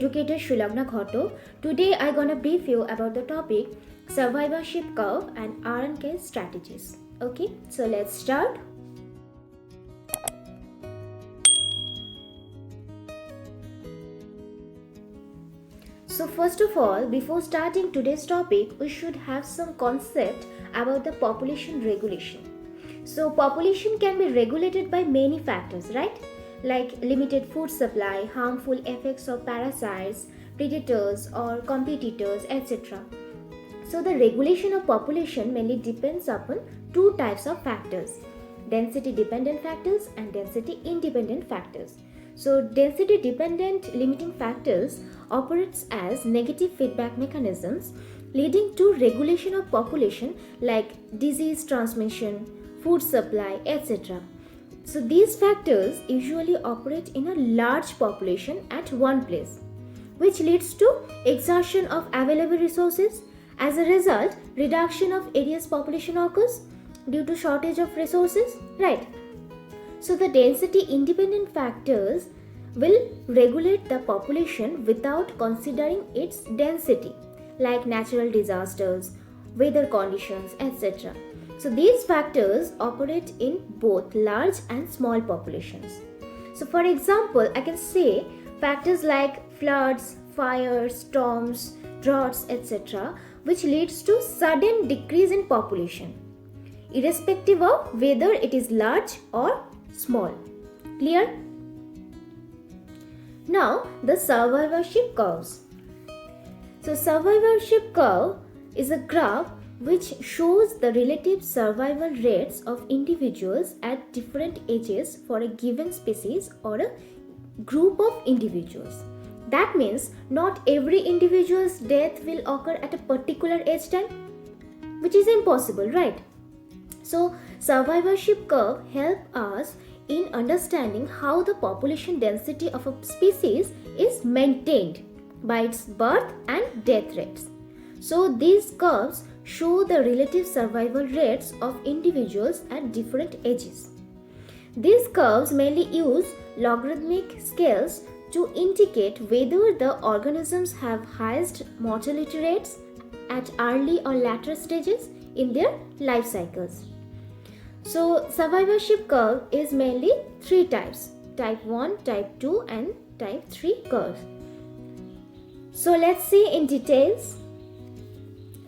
educator Shulagna Ghoto. Today I gonna brief you about the topic survivorship curve and RNK strategies. Okay, so let's start. So first of all, before starting today's topic, we should have some concept about the population regulation. So population can be regulated by many factors, right? Like limited food supply, harmful effects of parasites, predators or competitors, etc. So the regulation of population mainly depends upon two types of factors: density dependent factors and density independent factors. So density dependent limiting factors operates as negative feedback mechanisms leading to regulation of population like disease transmission, food supply, etc. So these factors usually operate in a large population at one place, which leads to exhaustion of available resources. As a result, reduction of area's population occurs due to shortage of resources, right? So the density independent factors will regulate the population without considering its density, like natural disasters, weather conditions, etc. So these factors operate in both large and small populations. So for example, I can say factors like floods, fires, storms, droughts, etc., which leads to sudden decrease in population, irrespective of whether it is large or small. Clear? Now, the survivorship curves. So survivorship curve is a graph which shows the relative survival rates of individuals at different ages for a given species or a group of individuals. That means not every individual's death will occur at a particular age time, which is impossible, right? So survivorship curve help us in understanding how the population density of a species is maintained by its birth and death rates. So these curves show the relative survival rates of individuals at different ages. These curves mainly use logarithmic scales to indicate whether the organisms have highest mortality rates at early or later stages in their life cycles. So survivorship curve is mainly three types: type 1, type 2 and type 3 curve. So let's see in details.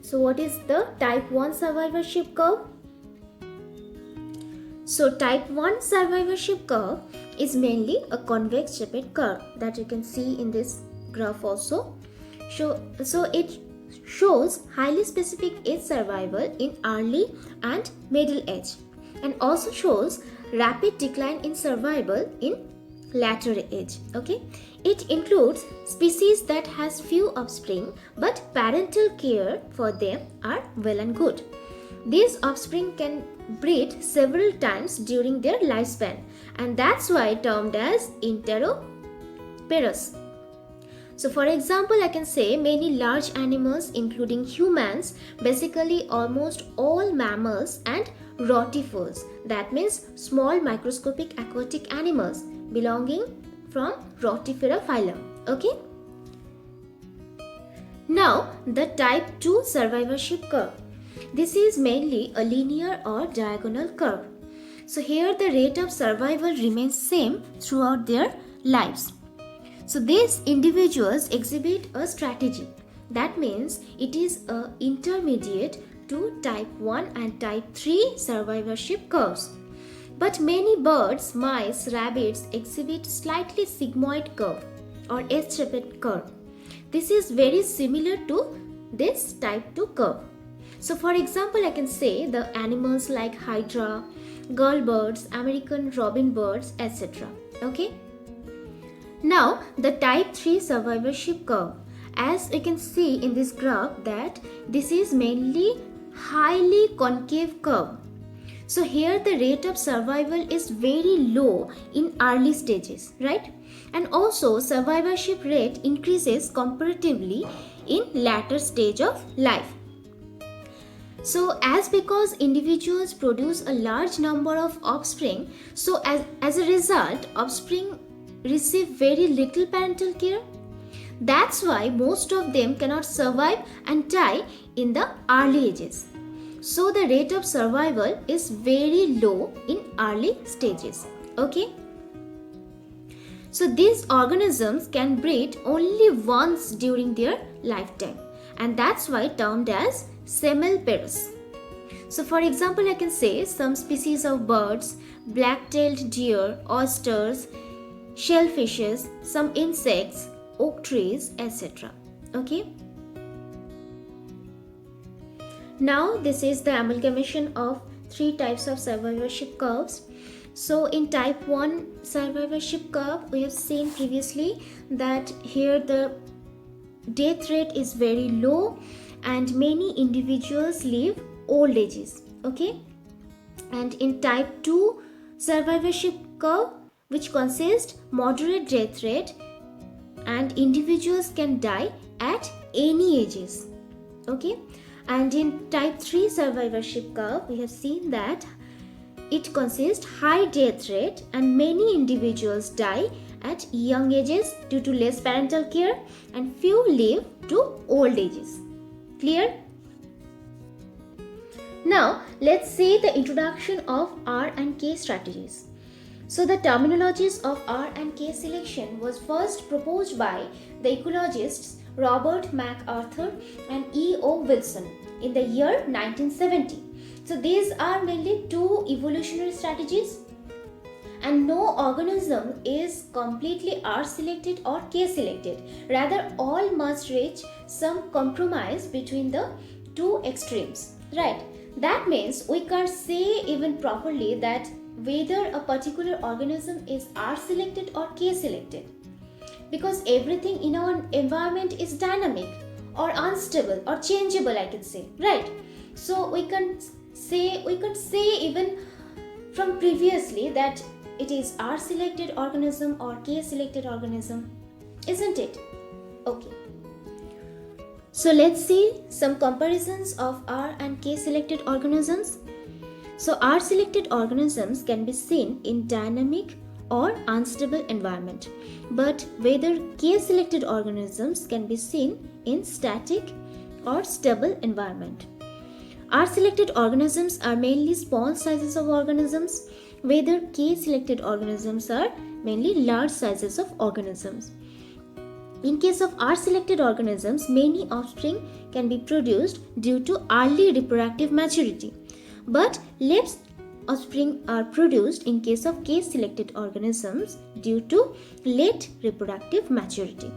So what is the type 1 survivorship curve? So type 1 survivorship curve is mainly a convex shaped curve that you can see in this graph also. So it shows highly specific age survival in early and middle age, and also shows rapid decline in survival in latter age. Okay, it includes species that has few offspring but parental care for them are well and good. These offspring can breed several times during their lifespan, and that's why termed as interoperous. So for example, I can say many large animals including humans, basically almost all mammals and rotifers, that means small microscopic aquatic animals belonging from rotifera phylum. Okay. Now the type 2 survivorship curve. This is mainly a linear or diagonal curve. So here the rate of survival remains same throughout their lives. So these individuals exhibit a strategy. That means it is a intermediate to type 1 and type 3 survivorship curves. But many birds, mice, rabbits exhibit slightly sigmoid curve or S-shaped curve. This is very similar to this type 2 curve. So for example, I can say the animals like hydra, gullbirds, American robin birds, etc. Okay. Now the type 3 survivorship curve. As you can see in this graph that this is mainly highly concave curve. So here the rate of survival is very low in early stages, right? And also survivorship rate increases comparatively in latter stage of life. So as because individuals produce a large number of offspring, so as a result offspring receive very little parental care. That's why most of them cannot survive and die in the early ages. So the rate of survival is very low in early stages. Okay? So these organisms can breed only once during their lifetime, and that's why termed as seminiparous. So for example, I can say some species of birds, black-tailed deer, oysters, shellfishes, some insects, oak trees, etc. Okay? Now this is the amalgamation of three types of survivorship curves. So in type 1 survivorship curve, we have seen previously that here the death rate is very low and many individuals live old ages. Okay? And in type 2 survivorship curve, which consists moderate death rate, and individuals can die at any ages. Okay? And in type 3 survivorship curve, we have seen that it consists high death rate and many individuals die at young ages due to less parental care and few live to old ages. Clear? Now let's see the introduction of R and K strategies. So the terminologies of R and K selection was first proposed by the ecologists Robert MacArthur and E.O. Wilson in the year 1970. So these are mainly two evolutionary strategies, and no organism is completely R selected or K selected. Rather, all must reach some compromise between the two extremes. Right? That means we can't say even properly that whether a particular organism is R selected or K selected, because everything in our environment is dynamic or unstable or changeable, I can say, right? So we could say even from previously that it is R selected organism or K selected organism, isn't it? Okay. So let's see some comparisons of R and K selected organisms. So R selected organisms can be seen in dynamic or unstable environment, but whether K selected organisms can be seen in static or stable environment. R selected organisms are mainly small sizes of organisms, whether K selected organisms are mainly large sizes of organisms. In case of R selected organisms, many offspring can be produced due to early reproductive maturity, but less offspring are produced in case of K selected organisms due to late reproductive maturity.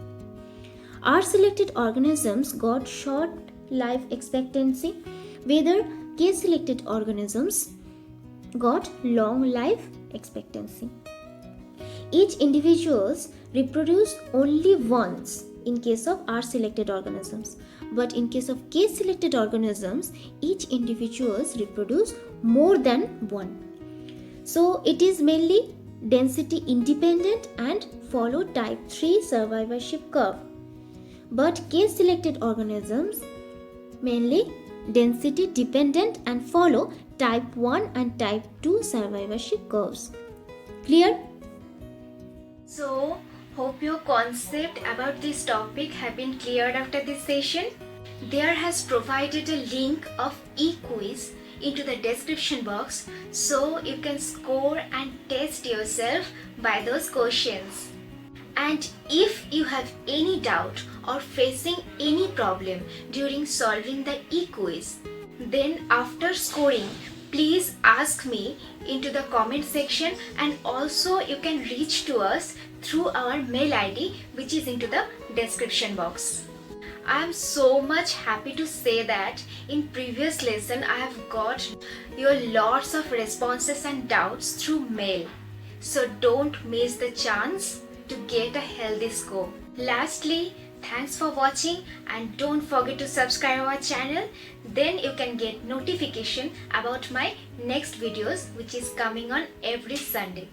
R selected organisms got short life expectancy, whether K selected organisms got long life expectancy. Each individuals reproduce only once in case of R selected organisms, but in case of K selected organisms, each individuals reproduce more than one. So it is mainly density independent and follow type 3 survivorship curve, but K selected organisms mainly density dependent and follow type 1 and type 2 survivorship curves. Clear? So, hope your concept about this topic have been cleared after this session. There has provided a link of e-quiz into the description box, so you can score and test yourself by those questions. And if you have any doubt or facing any problem during solving the e-quiz, then after scoring, please ask me into the comment section, and also you can reach to us through our mail ID, which is into the description box. I am so much happy to say that in previous lesson I have got your lots of responses and doubts through mail. So don't miss the chance to get a healthy score. Lastly, thanks for watching, and don't forget to subscribe our channel. Then you can get notification about my next videos, which is coming on every Sunday.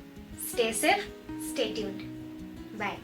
Stay safe, stay tuned. Bye.